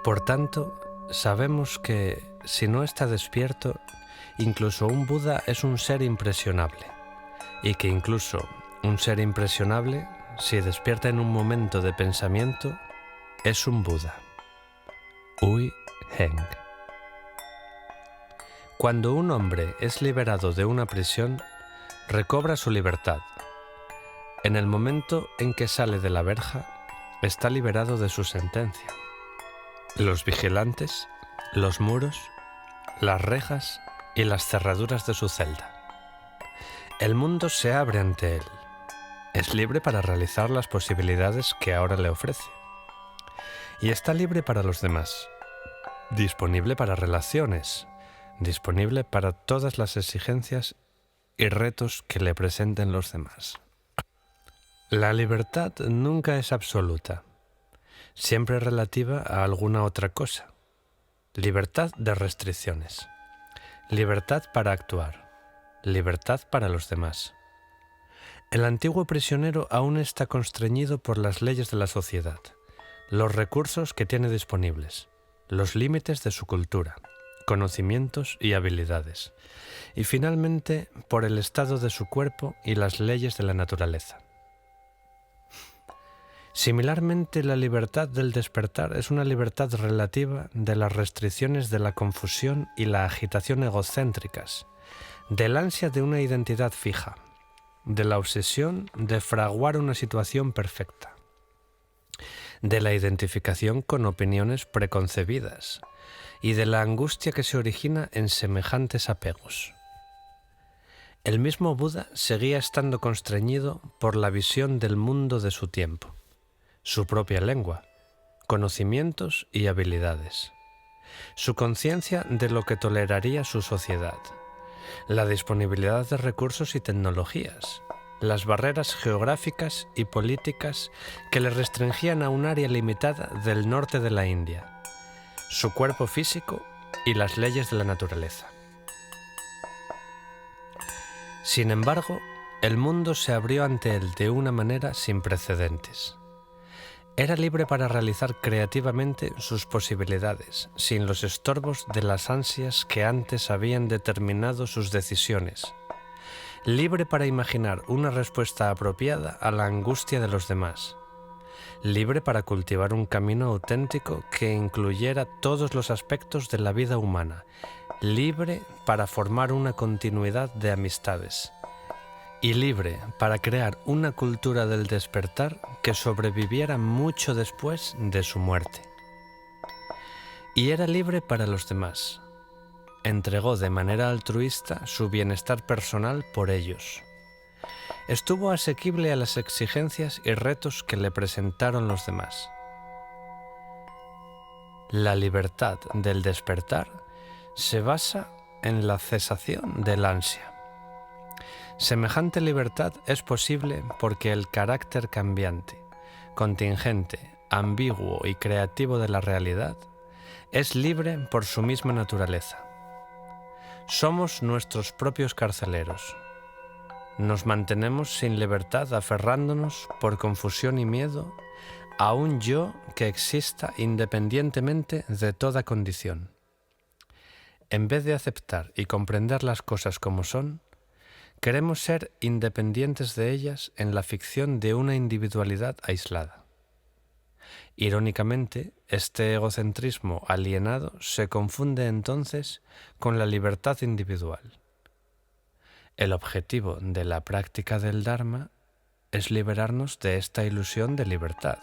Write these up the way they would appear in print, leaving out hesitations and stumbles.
Por tanto, sabemos que, si no está despierto, incluso un Buda es un ser impresionable, y que incluso un ser impresionable, si despierta en un momento de pensamiento, es un Buda. Ui Heng. Cuando un hombre es liberado de una prisión, recobra su libertad. En el momento en que sale de la verja, está liberado de su sentencia. Los vigilantes, los muros, las rejas y las cerraduras de su celda. El mundo se abre ante él. Es libre para realizar las posibilidades que ahora le ofrece. Y está libre para los demás. Disponible para relaciones. Disponible para todas las exigencias y retos que le presenten los demás. La libertad nunca es absoluta. Siempre relativa a alguna otra cosa. Libertad de restricciones. Libertad para actuar. Libertad para los demás. El antiguo prisionero aún está constreñido por las leyes de la sociedad, los recursos que tiene disponibles, los límites de su cultura, conocimientos y habilidades, y finalmente por el estado de su cuerpo y las leyes de la naturaleza. Similarmente, la libertad del despertar es una libertad relativa de las restricciones de la confusión y la agitación egocéntricas, del ansia de una identidad fija, de la obsesión de fraguar una situación perfecta, de la identificación con opiniones preconcebidas y de la angustia que se origina en semejantes apegos. El mismo Buda seguía estando constreñido por la visión del mundo de su tiempo, su propia lengua, conocimientos y habilidades, su conciencia de lo que toleraría su sociedad, la disponibilidad de recursos y tecnologías, las barreras geográficas y políticas que le restringían a un área limitada del norte de la India, su cuerpo físico y las leyes de la naturaleza. Sin embargo, el mundo se abrió ante él de una manera sin precedentes. Era libre para realizar creativamente sus posibilidades, sin los estorbos de las ansias que antes habían determinado sus decisiones. Libre para imaginar una respuesta apropiada a la angustia de los demás. Libre para cultivar un camino auténtico que incluyera todos los aspectos de la vida humana. Libre para formar una continuidad de amistades. Y libre para crear una cultura del despertar que sobreviviera mucho después de su muerte. Y era libre para los demás. Entregó de manera altruista su bienestar personal por ellos. Estuvo asequible a las exigencias y retos que le presentaron los demás. La libertad del despertar se basa en la cesación del ansia. Semejante libertad es posible porque el carácter cambiante, contingente, ambiguo y creativo de la realidad es libre por su misma naturaleza. Somos nuestros propios carceleros. Nos mantenemos sin libertad aferrándonos por confusión y miedo a un yo que exista independientemente de toda condición. En vez de aceptar y comprender las cosas como son, queremos ser independientes de ellas en la ficción de una individualidad aislada. Irónicamente, este egocentrismo alienado se confunde entonces con la libertad individual. El objetivo de la práctica del Dharma es liberarnos de esta ilusión de libertad.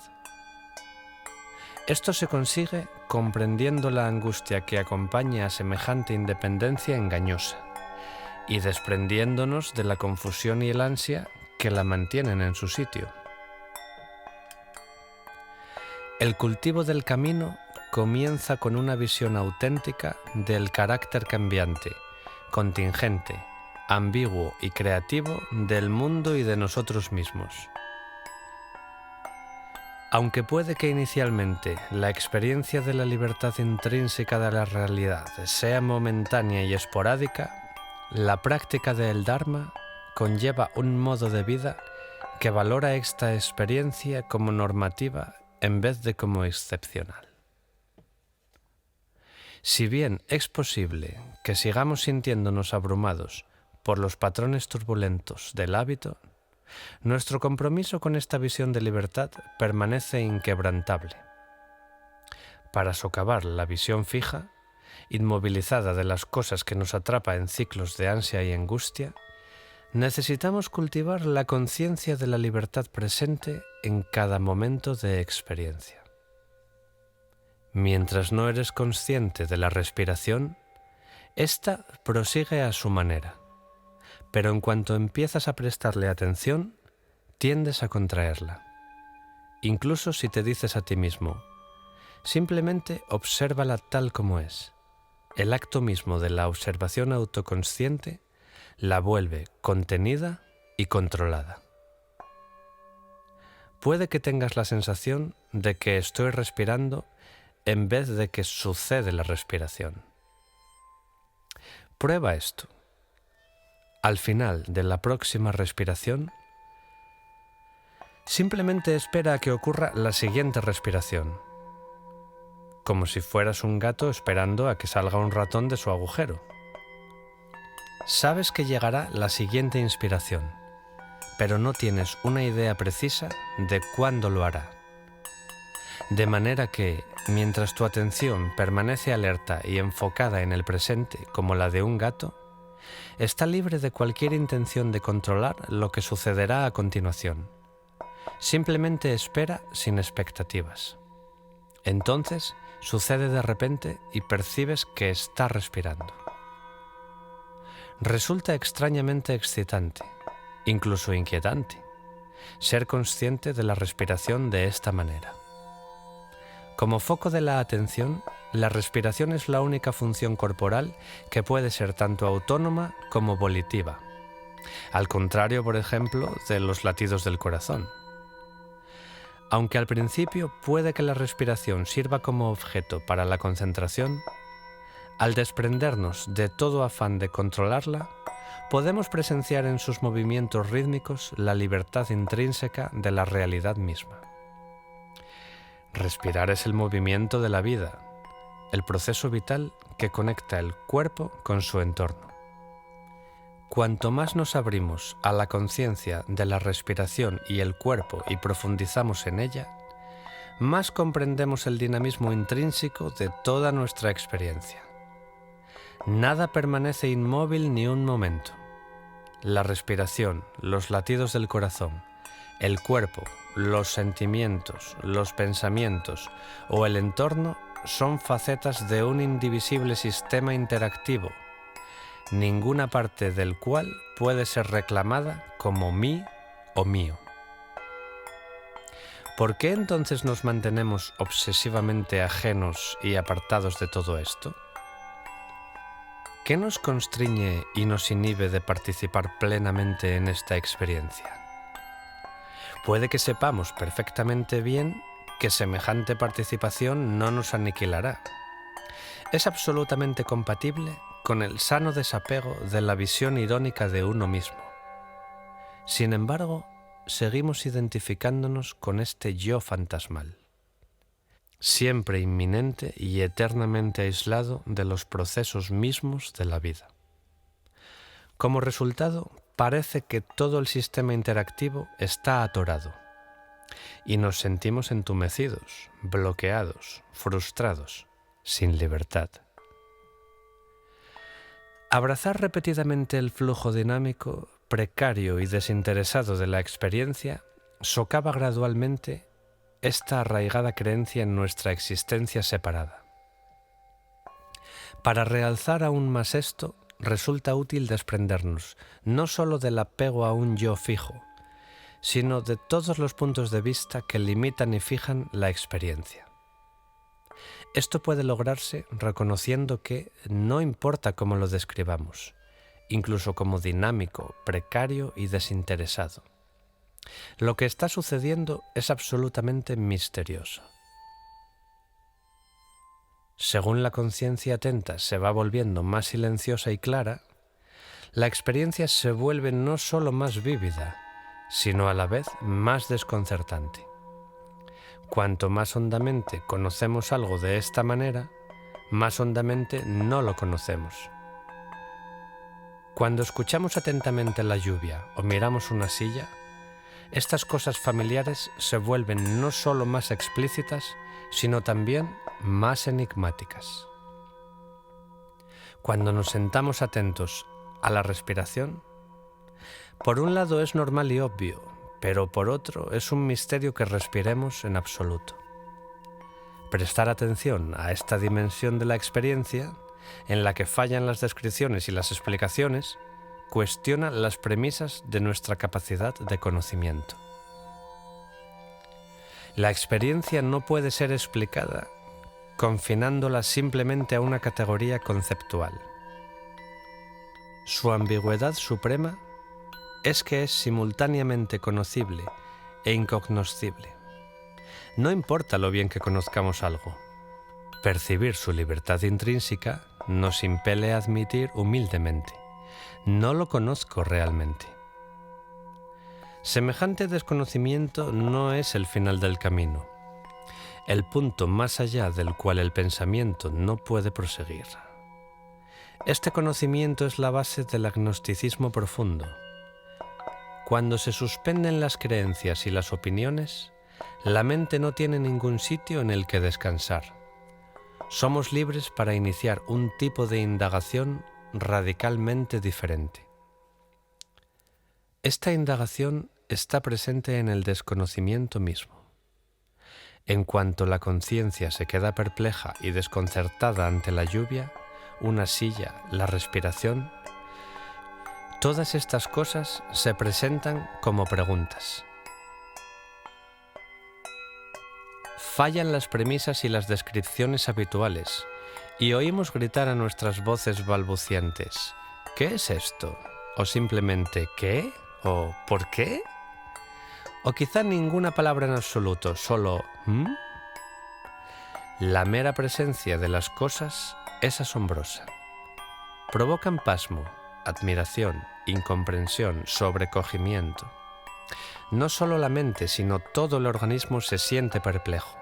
Esto se consigue comprendiendo la angustia que acompaña a semejante independencia engañosa y desprendiéndonos de la confusión y el ansia que la mantienen en su sitio. El cultivo del camino comienza con una visión auténtica del carácter cambiante, contingente, ambiguo y creativo del mundo y de nosotros mismos. Aunque puede que inicialmente la experiencia de la libertad intrínseca de la realidad sea momentánea y esporádica, la práctica del Dharma conlleva un modo de vida que valora esta experiencia como normativa en vez de como excepcional. Si bien es posible que sigamos sintiéndonos abrumados por los patrones turbulentos del hábito, nuestro compromiso con esta visión de libertad permanece inquebrantable. Para socavar la visión fija, inmovilizada de las cosas que nos atrapa en ciclos de ansia y angustia, necesitamos cultivar la conciencia de la libertad presente en cada momento de experiencia. Mientras no eres consciente de la respiración, ésta prosigue a su manera, pero en cuanto empiezas a prestarle atención, tiendes a contraerla. Incluso si te dices a ti mismo, simplemente obsérvala tal como es. El acto mismo de la observación autoconsciente la vuelve contenida y controlada. Puede que tengas la sensación de que estoy respirando en vez de que sucede la respiración. Prueba esto. Al final de la próxima respiración, simplemente espera a que ocurra la siguiente respiración, como si fueras un gato esperando a que salga un ratón de su agujero. Sabes que llegará la siguiente inspiración, pero no tienes una idea precisa de cuándo lo hará. De manera que, mientras tu atención permanece alerta y enfocada en el presente como la de un gato, está libre de cualquier intención de controlar lo que sucederá a continuación. Simplemente espera sin expectativas. Entonces, sucede de repente y percibes que está respirando. Resulta extrañamente excitante, incluso inquietante, ser consciente de la respiración de esta manera. Como foco de la atención, la respiración es la única función corporal que puede ser tanto autónoma como volitiva, al contrario, por ejemplo, de los latidos del corazón. Aunque al principio puede que la respiración sirva como objeto para la concentración, al desprendernos de todo afán de controlarla, podemos presenciar en sus movimientos rítmicos la libertad intrínseca de la realidad misma. Respirar es el movimiento de la vida, el proceso vital que conecta el cuerpo con su entorno. Cuanto más nos abrimos a la conciencia de la respiración y el cuerpo y profundizamos en ella, más comprendemos el dinamismo intrínseco de toda nuestra experiencia. Nada permanece inmóvil ni un momento. La respiración, los latidos del corazón, el cuerpo, los sentimientos, los pensamientos o el entorno son facetas de un indivisible sistema interactivo, ninguna parte del cual puede ser reclamada como mí o mío. ¿Por qué entonces nos mantenemos obsesivamente ajenos y apartados de todo esto? ¿Qué nos constriñe y nos inhibe de participar plenamente en esta experiencia? Puede que sepamos perfectamente bien que semejante participación no nos aniquilará. Es absolutamente compatible con el sano desapego de la visión irónica de uno mismo. Sin embargo, seguimos identificándonos con este yo fantasmal, siempre inminente y eternamente aislado de los procesos mismos de la vida. Como resultado, parece que todo el sistema interactivo está atorado y nos sentimos entumecidos, bloqueados, frustrados, sin libertad. Abrazar repetidamente el flujo dinámico, precario y desinteresado de la experiencia socava gradualmente esta arraigada creencia en nuestra existencia separada. Para realzar aún más esto, resulta útil desprendernos no sólo del apego a un yo fijo, sino de todos los puntos de vista que limitan y fijan la experiencia. Esto puede lograrse reconociendo que no importa cómo lo describamos, incluso como dinámico, precario y desinteresado. Lo que está sucediendo es absolutamente misterioso. Según la conciencia atenta se va volviendo más silenciosa y clara, la experiencia se vuelve no solo más vívida, sino a la vez más desconcertante. Cuanto más hondamente conocemos algo de esta manera, más hondamente no lo conocemos. Cuando escuchamos atentamente la lluvia o miramos una silla, estas cosas familiares se vuelven no solo más explícitas, sino también más enigmáticas. Cuando nos sentamos atentos a la respiración, por un lado es normal y obvio, pero por otro es un misterio que respiremos en absoluto. Prestar atención a esta dimensión de la experiencia, en la que fallan las descripciones y las explicaciones, cuestiona las premisas de nuestra capacidad de conocimiento. La experiencia no puede ser explicada confinándola simplemente a una categoría conceptual. Su ambigüedad suprema es que es simultáneamente conocible e incognoscible. No importa lo bien que conozcamos algo, percibir su libertad intrínseca nos impele a admitir humildemente: no lo conozco realmente. Semejante desconocimiento no es el final del camino, el punto más allá del cual el pensamiento no puede proseguir. Este conocimiento es la base del agnosticismo profundo. Cuando se suspenden las creencias y las opiniones, la mente no tiene ningún sitio en el que descansar. Somos libres para iniciar un tipo de indagación radicalmente diferente. Esta indagación está presente en el desconocimiento mismo. En cuanto la conciencia se queda perpleja y desconcertada ante la lluvia, una silla, la respiración, todas estas cosas se presentan como preguntas. Fallan las premisas y las descripciones habituales, y oímos gritar a nuestras voces balbucientes: ¿qué es esto? O simplemente ¿qué? ¿O por qué? O quizá ninguna palabra en absoluto, solo ¿mm? La mera presencia de las cosas es asombrosa. Provocan pasmo, admiración, incomprensión, sobrecogimiento. No solo la mente, sino todo el organismo se siente perplejo.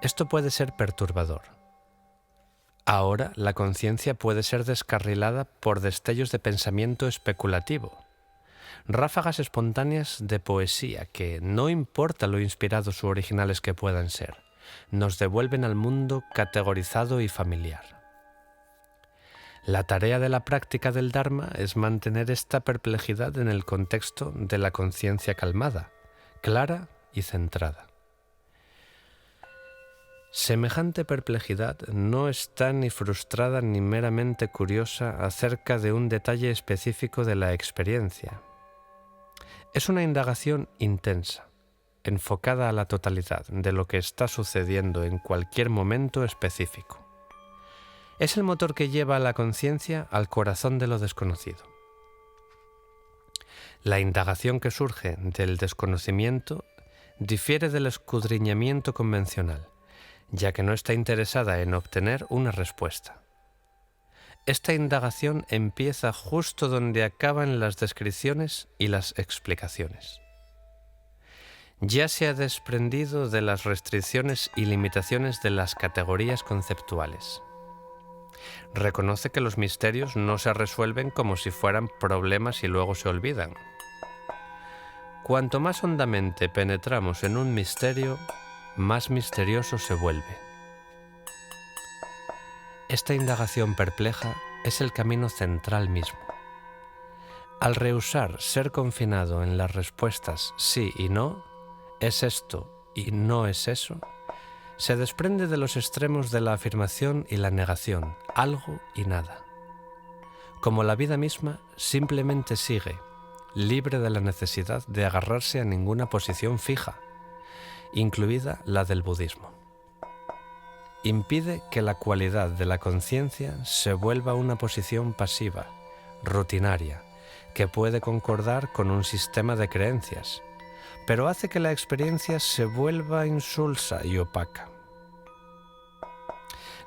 Esto puede ser perturbador. Ahora la conciencia puede ser descarrilada por destellos de pensamiento especulativo, ráfagas espontáneas de poesía que, no importa lo inspirados u originales que puedan ser, nos devuelven al mundo categorizado y familiar. La tarea de la práctica del Dharma es mantener esta perplejidad en el contexto de la conciencia calmada, clara y centrada. Semejante perplejidad no está ni frustrada ni meramente curiosa acerca de un detalle específico de la experiencia. Es una indagación intensa, enfocada a la totalidad de lo que está sucediendo en cualquier momento específico. Es el motor que lleva a la conciencia al corazón de lo desconocido. La indagación que surge del desconocimiento difiere del escudriñamiento convencional, ya que no está interesada en obtener una respuesta. Esta indagación empieza justo donde acaban las descripciones y las explicaciones. Ya se ha desprendido de las restricciones y limitaciones de las categorías conceptuales. Reconoce que los misterios no se resuelven como si fueran problemas y luego se olvidan. Cuanto más hondamente penetramos en un misterio, más misterioso se vuelve. Esta indagación perpleja es el camino central mismo. Al rehusar ser confinado en las respuestas sí y no, es esto y no es eso, se desprende de los extremos de la afirmación y la negación, algo y nada. Como la vida misma, simplemente sigue, libre de la necesidad de agarrarse a ninguna posición fija, incluida la del budismo. Impide que la cualidad de la conciencia se vuelva una posición pasiva, rutinaria, que puede concordar con un sistema de creencias, pero hace que la experiencia se vuelva insulsa y opaca.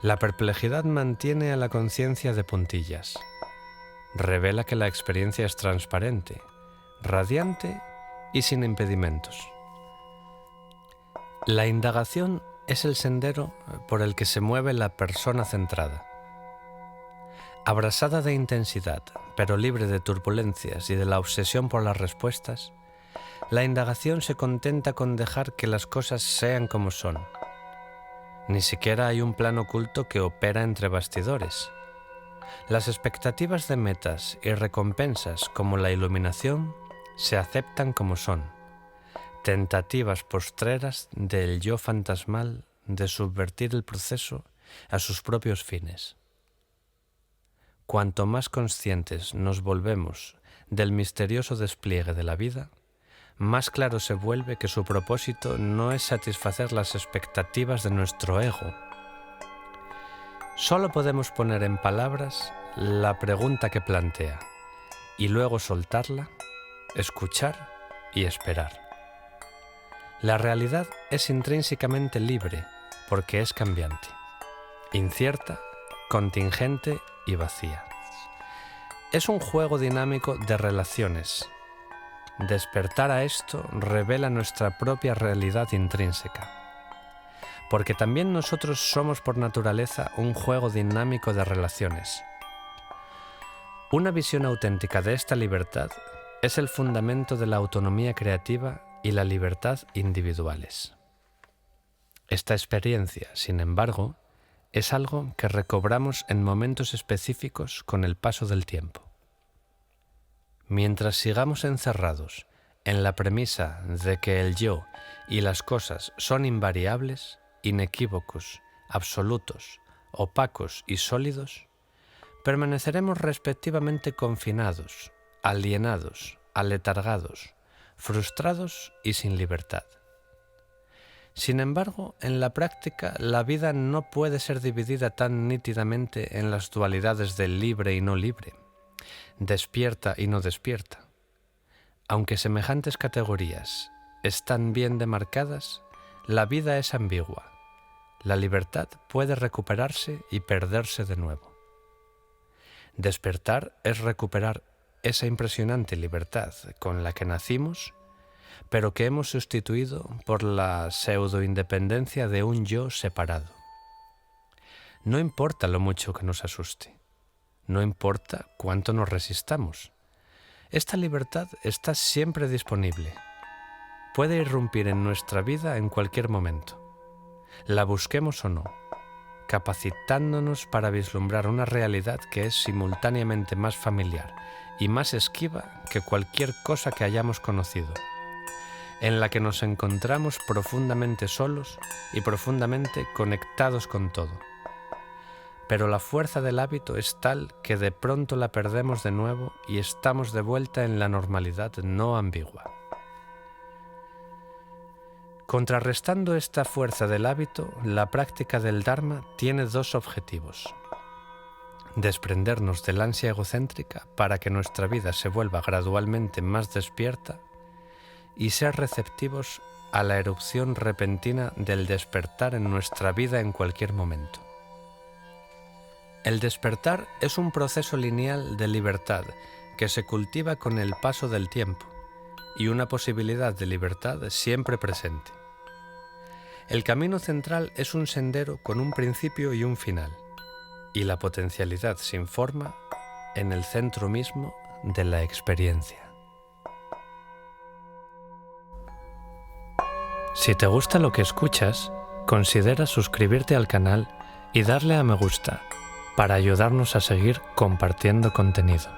La perplejidad mantiene a la conciencia de puntillas. Revela que la experiencia es transparente, radiante y sin impedimentos. La indagación es el sendero por el que se mueve la persona centrada. Abrasada de intensidad, pero libre de turbulencias y de la obsesión por las respuestas, la indagación se contenta con dejar que las cosas sean como son. Ni siquiera hay un plan oculto que opera entre bastidores. Las expectativas de metas y recompensas como la iluminación se aceptan como son, tentativas postreras del yo fantasmal de subvertir el proceso a sus propios fines. Cuanto más conscientes nos volvemos del misterioso despliegue de la vida, más claro se vuelve que su propósito no es satisfacer las expectativas de nuestro ego. Solo podemos poner en palabras la pregunta que plantea y luego soltarla, escuchar y esperar. La realidad es intrínsecamente libre porque es cambiante, incierta, contingente y vacía. Es un juego dinámico de relaciones. Despertar a esto revela nuestra propia realidad intrínseca, porque también nosotros somos por naturaleza un juego dinámico de relaciones. Una visión auténtica de esta libertad es el fundamento de la autonomía creativa y la libertad individuales. Esta experiencia, sin embargo, es algo que recobramos en momentos específicos con el paso del tiempo. Mientras sigamos encerrados en la premisa de que el yo y las cosas son invariables, inequívocos, absolutos, opacos y sólidos, permaneceremos respectivamente confinados, alienados, aletargados, frustrados y sin libertad. Sin embargo, en la práctica, la vida no puede ser dividida tan nítidamente en las dualidades del libre y no libre, despierta y no despierta. Aunque semejantes categorías están bien demarcadas, la vida es ambigua. La libertad puede recuperarse y perderse de nuevo. Despertar es recuperar esa impresionante libertad con la que nacimos, pero que hemos sustituido por la pseudo-independencia de un yo separado. No importa lo mucho que nos asuste, no importa cuánto nos resistamos. Esta libertad está siempre disponible. Puede irrumpir en nuestra vida en cualquier momento. La busquemos o no, capacitándonos para vislumbrar una realidad que es simultáneamente más familiar y más esquiva que cualquier cosa que hayamos conocido, en la que nos encontramos profundamente solos y profundamente conectados con todo. Pero la fuerza del hábito es tal que de pronto la perdemos de nuevo y estamos de vuelta en la normalidad no ambigua. Contrarrestando esta fuerza del hábito, la práctica del Dharma tiene dos objetivos: desprendernos del ansia egocéntrica para que nuestra vida se vuelva gradualmente más despierta y ser receptivos a la erupción repentina del despertar en nuestra vida en cualquier momento. El despertar es un proceso lineal de libertad que se cultiva con el paso del tiempo y una posibilidad de libertad siempre presente. El camino central es un sendero con un principio y un final, y la potencialidad sin forma en el centro mismo de la experiencia. Si te gusta lo que escuchas, considera suscribirte al canal y darle a me gusta para ayudarnos a seguir compartiendo contenido.